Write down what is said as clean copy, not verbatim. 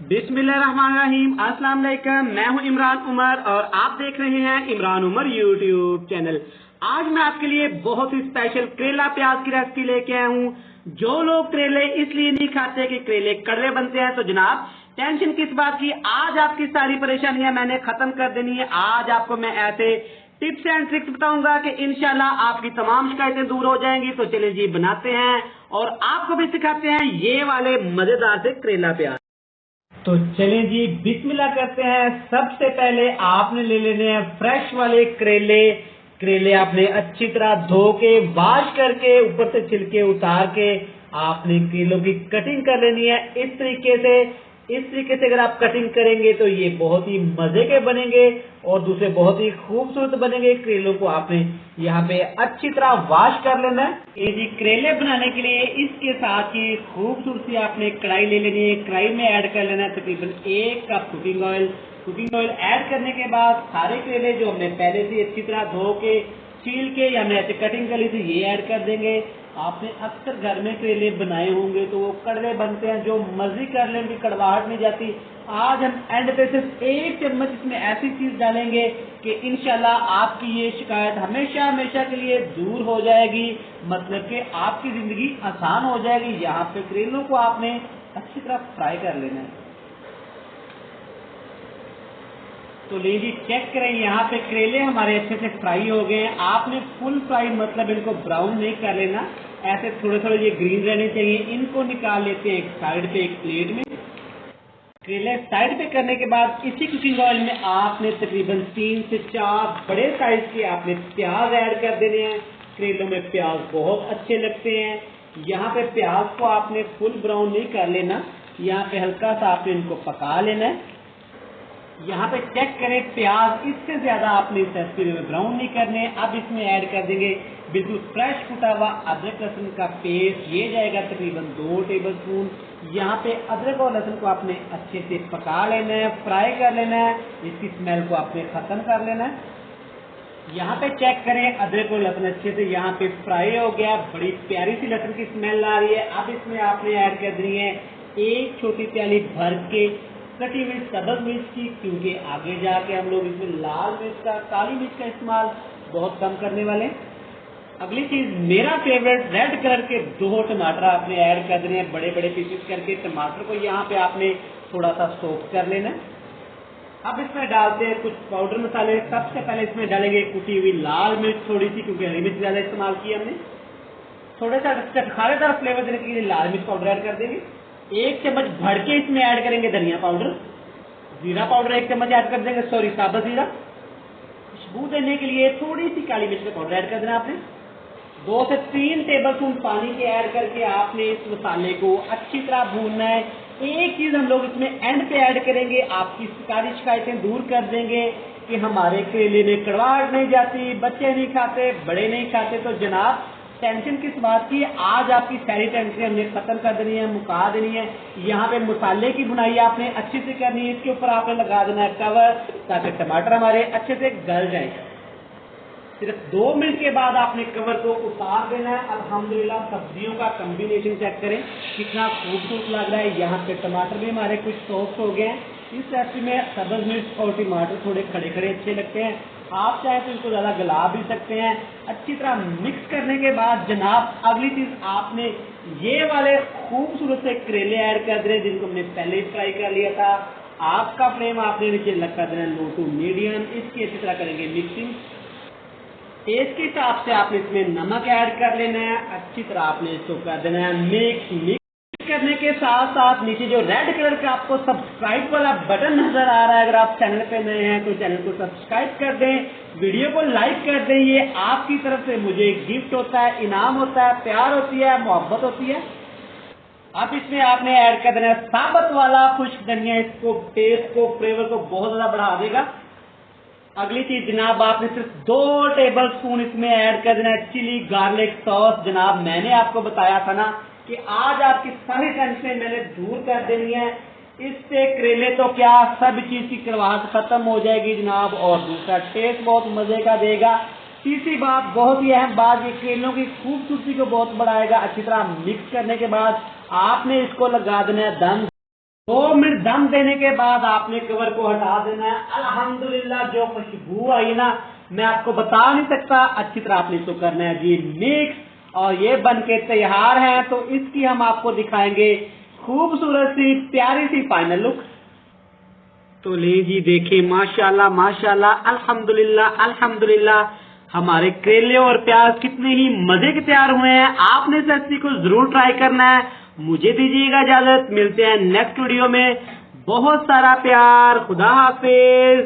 बिस्मिल्लाहिर्रहमानिर्रहीम। अस्सलाम वालेकुम। मैं हूं इमरान उमर और आप देख रहे हैं इमरान उमर यूट्यूब चैनल। आज मैं आपके लिए बहुत ही स्पेशल करेला प्याज की रेसिपी लेके आया हूं। जो लोग करेले इसलिए नहीं खाते कि करेले कड़वे बनते हैं, तो जनाब टेंशन किस बात की। आज आपकी सारी परेशानियां मैंने खत्म कर देनी है। आज आपको मैं ऐसे टिप्स एंड ट्रिक्स बताऊंगा कि इंशाल्लाह आपकी तमाम शिकायतें दूर हो जाएंगी। तो चलिए जी बनाते हैं और आपको भी सिखाते हैं ये वाले मजेदार से करेला प्याज। तो चलिए जी बिस्मिल्लाह करते हैं। सबसे पहले आपने ले लेने हैं फ्रेश वाले करेले। करेले आपने अच्छी तरह धो के वॉश करके ऊपर से छिलके उतार के आपने करेलों की कटिंग कर लेनी है। इस तरीके से अगर आप कटिंग करेंगे तो ये बहुत ही मजे के बनेंगे और दूसरे बहुत ही खूबसूरत बनेंगे। करेलों को आपने यहाँ पे अच्छी तरह वॉश कर लेना है। ये जी करेले बनाने के लिए इसके साथ ही खूबसूरत सी आपने कढ़ाई ले लेनी है। कढ़ाई में ऐड कर लेना है तकरीबन 1 cup cooking oil. Cooking oil add करने के बाद सारे करेले जो हमने पहले से अच्छी तरह धो के छील के या हमने ऐसे कटिंग कर ली थी ये ऐड कर देंगे। आपने अक्सर घर में करेले बनाए होंगे तो वो कड़वे बनते हैं, जो मर्जी कर लें भी कड़वाहट नहीं जाती। आज हम एंड पे सिर्फ 1 चम्मच इसमें ऐसी चीज डालेंगे कि इंशाल्लाह आपकी ये शिकायत हमेशा हमेशा के लिए दूर हो जाएगी। मतलब कि आपकी जिंदगी आसान हो जाएगी। यहाँ पे करेलों को आपने अच्छी तरह फ्राई कर लेना है। तो लीजिए चेक करें, यहाँ पे करेले हमारे अच्छे से फ्राई हो गए हैं। आपने फुल फ्राई मतलब इनको ब्राउन नहीं कर लेना, ऐसे थोड़े थोड़े ये ग्रीन रहने चाहिए। इनको निकाल लेते हैं एक साइड पे एक प्लेट में। करेले साइड पे करने के बाद इसी कुकिंग ऑयल में आपने तकरीबन 3 से 4 बड़े साइज के आपने प्याज ऐड कर देने हैं। करेलों में प्याज बहुत अच्छे लगते हैं। यहाँ पे प्याज को आपने फुल ब्राउन नहीं कर लेना, यहाँ पे हल्का सा आपने इनको पका लेना है। यहाँ पे चेक करें प्याज इससे ज्यादा आपने इस रेसिपी में ब्राउन नहीं करने। अब इसमें ऐड कर देंगे बिल्कुल फ्रेश कुटा हुआ अदरक लहसुन का पेस्ट। ये जाएगा तकरीबन 2 टेबल स्पून। यहाँ पे अदरक और लहसुन को आपने अच्छे से पका लेना है, फ्राई कर लेना है। इसकी स्मेल को आपने खत्म कर लेना है। यहाँ पे चेक करें अदरक और लहसुन अच्छे से यहाँ पे फ्राई हो गया। बड़ी प्यारी सी लहसुन की स्मेल आ रही है। अब इसमें आपने ऐड कर दी है 1 छोटी प्याली भर के कटी हुई सब्ज मिर्च की, क्योंकि आगे जाके हम लोग इसमें लाल मिर्च का काली मिर्च का इस्तेमाल बहुत कम करने वाले। अगली चीज मेरा फेवरेट रेड कलर के 2 टमाटर आपने ऐड कर देने हैं बड़े बड़े पीसेस करके। टमाटर को यहाँ पे आपने थोड़ा सा सोक कर लेना। अब इसमें डालते हैं कुछ पाउडर मसाले। सबसे पहले इसमें डालेंगे कुटी हुई लाल मिर्च थोड़ी सी, क्योंकि हरी मिर्च ज्यादा इस्तेमाल की हमने। थोड़ा सा खानेदार फ्लेवर देने के लिए लाल मिर्च पाउडर ऐड कर देंगे। 1 चम्मच भर के इसमें ऐड करेंगे धनिया पाउडर। जीरा पाउडर 1 चम्मच ऐड कर देंगे, सॉरी साबुत जीरा। खुशबू देने के लिए थोड़ी सी काली मिर्च का पाउडर ऐड कर देना आपने। 2 से 3 टेबल स्पून पानी के ऐड करके आपने इस मसाले को अच्छी तरह भूनना है। एक चीज हम लोग इसमें एंड पे ऐड करेंगे, आपकी सारी शिकायतें दूर कर देंगे कि हमारे करेले में कड़वाहट नहीं जाती, बच्चे नहीं खाते, बड़े नहीं खाते। तो जनाब टेंशन किस बात की। आज आपकी सारी टेंशन हमने खत्म कर देनी है, मुका देनी है। यहाँ पे मसाले की बुनाई आपने अच्छे से करनी है। इसके ऊपर आपने लगा देना है कवर, ताकि टमाटर हमारे अच्छे से गल जाए। सिर्फ 2 मिनट के बाद आपने कवर को उतार देना है। अल्हम्दुलिल्लाह सब्जियों का कॉम्बिनेशन चेक करें कितना खूबसूरत लग रहा है। यहाँ पे टमाटर भी हमारे कुछ सॉफ्ट हो गए हैं। इस रेसिपी में सब्ज मिर्च और टमाटर थोड़े खड़े खड़े अच्छे लगते हैं। आप चाहे तो इनको ज्यादा गला भी सकते हैं। अच्छी तरह मिक्स करने के बाद जनाब अगली चीज आपने ये वाले खूबसूरत से करेले ऐड कर देने, जिनको हमने पहले ही फ्राई कर लिया था। आपका फ्लेम आपने नीचे लगा देना लो टू मीडियम। इसकी अच्छी तरह करेंगे मिक्सिंग। टेस्ट के हिसाब से आपने इसमें नमक ऐड कर लेना है। अच्छी तरह आपने इसको कर देना है मिक्स करने के साथ साथ नीचे जो रेड कलर का आपको सब्सक्राइब वाला बटन नजर आ रहा है, अगर आप चैनल पे नए हैं तो चैनल को सब्सक्राइब कर दें, वीडियो को लाइक कर दें। ये आपकी तरफ से मुझे गिफ्ट होता है, इनाम होता है, प्यार होती है, मोहब्बत होती है। अब इसमें आपने ऐड कर देना है साबुत वाला खुश्क धनिया। इसको टेस्ट को फ्लेवर को बहुत ज्यादा बढ़ा देगा। अगली चीज जनाब आपने सिर्फ 2 टेबल स्पून इसमें ऐड कर देना है चिली गार्लिक सॉस। जनाब मैंने आपको बताया था ना कि आज आपकी सारी टेंशन मैंने दूर कर देनी है। इससे करेले तो क्या सब चीज की कड़वाहट खत्म हो जाएगी जनाब, और दूसरा टेस्ट बहुत मजे का देगा। तीसरी बात बहुत ही अहम बात, ये करेलों की खूबसूरती को बहुत बढ़ाएगा। अच्छी तरह मिक्स करने के बाद आपने इसको लगा देना है दम। 2 मिनट दम देने के बाद आपने कवर को हटा देना है। अल्हम्दुलिल्लाह जो खुशबू आई ना, मैं आपको बता नहीं सकता। अच्छी तरह आपने इसको करना है जी मिक्स, और ये बन के तैयार है। तो इसकी हम आपको दिखाएंगे खूबसूरत सी प्यारी सी फाइनल लुक। तो ले जी देखिए, माशाल्लाह माशाल्लाह, अल्हम्दुलिल्लाह अल्हम्दुलिल्लाह, हमारे करेले और प्याज कितने ही मजे के तैयार हुए हैं। आपने इस रेसिपी को जरूर ट्राई करना है। मुझे दीजिएगा इजाजत, मिलते हैं नेक्स्ट वीडियो में। बहुत सारा प्यार, खुदा हाफिज।